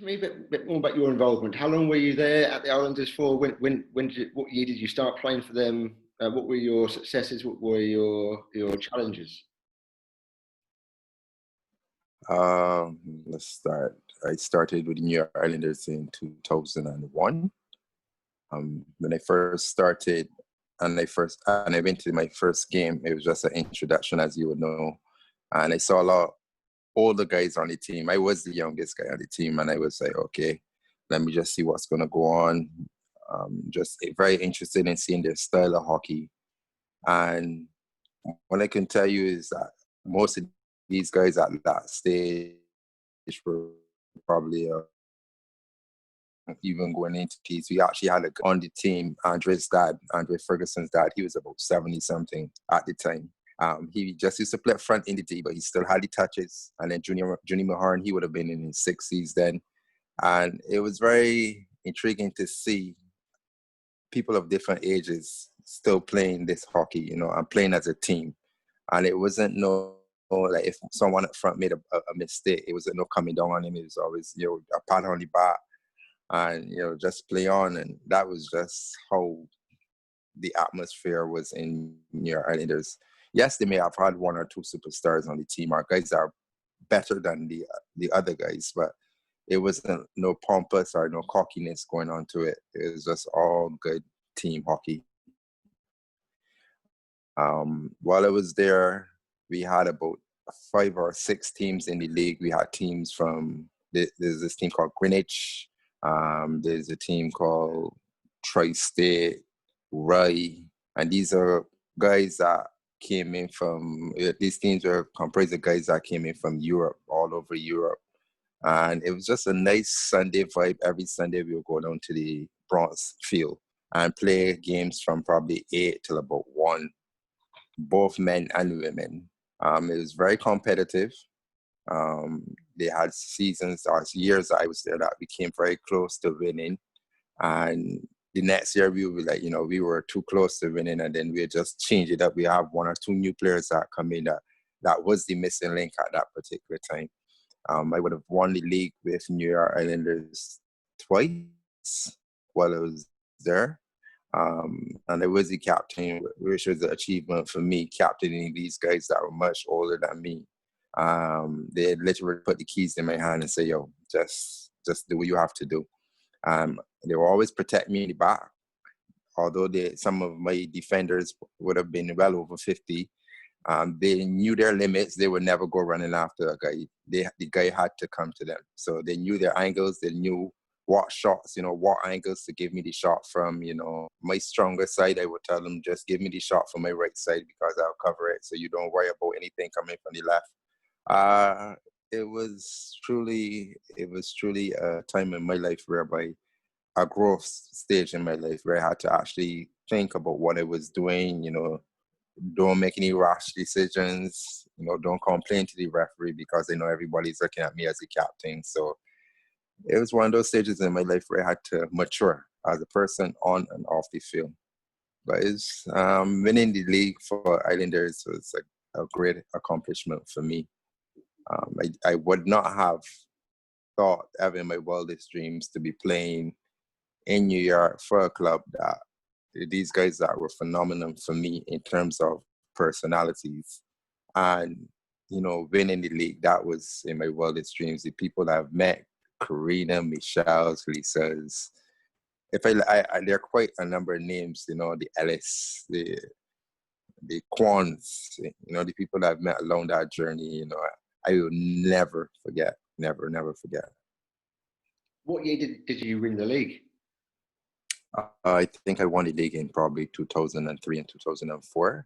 Tell me a bit more about your involvement. How long were you there at the Islanders for? What year did you start playing for them? What were your successes? What were your challenges? Let's start. I started with the New York Islanders in 2001. When I first started, and I went to my first game, it was just an introduction, as you would know, and I saw a lot of older guys on the team. I was the youngest guy on the team, and I was like, okay, let me just see what's going to go on. Just very interested in seeing their style of hockey. And what I can tell you is that most of these guys at that stage were probably even going into peace. We actually had on the team, Andre Ferguson's dad. He was about 70-something at the time. He just used to play up front in the D, but he still had the touches. And then Junior Mahorn, he would have been in his 60s then. And it was very intriguing to see people of different ages still playing this hockey, and playing as a team. And it wasn't like if someone up front made a mistake, it wasn't no coming down on him. It was always, a pat on the back and, just play on. And that was just how the atmosphere was in New York Islanders. Yes, they may have had one or two superstars on the team. Our guys are better than the other guys, but it wasn't no pompous or no cockiness going on to it. It was just all good team hockey. While I was there, we had about 5 or 6 teams in the league. We had teams from, there's this team called Greenwich. There's a team called Tri-State, Rye. And these are guys that came in from, these teams are comprised of guys that came in from Europe, all over Europe. And it was just a nice Sunday vibe. Every Sunday we would go down to the Bronx field and play games from probably 8 till about 1, both men and women. It was very competitive. They had seasons or years that I was there that we came very close to winning. And the next year we were like, we were too close to winning, and then we just changed it up. We have 1 or 2 new players that come in that was the missing link at that particular time. I would have won the league with New York Islanders twice while I was there. And I was the captain, which was an achievement for me, captaining these guys that were much older than me. They literally put the keys in my hand and say, yo, just do what you have to do. They will always protect me in the back. Although some of my defenders would have been well over 50, they knew their limits. They would never go running after a guy. The guy had to come to them. So they knew their angles. They knew what shots, what angles to give me the shot from. My stronger side, I would tell them, just give me the shot from my right side because I'll cover it. So you don't worry about anything coming from the left. It was truly a time in my life whereby a growth stage in my life where I had to actually think about what I was doing, don't make any rash decisions, don't complain to the referee because I know everybody's looking at me as a captain. So it was one of those stages in my life where I had to mature as a person on and off the field. But it's winning the league for Islanders was a great accomplishment for me. I would not have thought ever in my wildest dreams to be playing in New York for a club that these guys that were phenomenal for me in terms of personalities. And, winning the league, that was in my wildest dreams. The people that I've met, Karina, Michelle's, Lisa's, there are quite a number of names, the Ellis, the Quans, the people that I've met along that journey, I will never forget, never forget. What year did you win the league? I think I won the league in probably 2003 and 2004.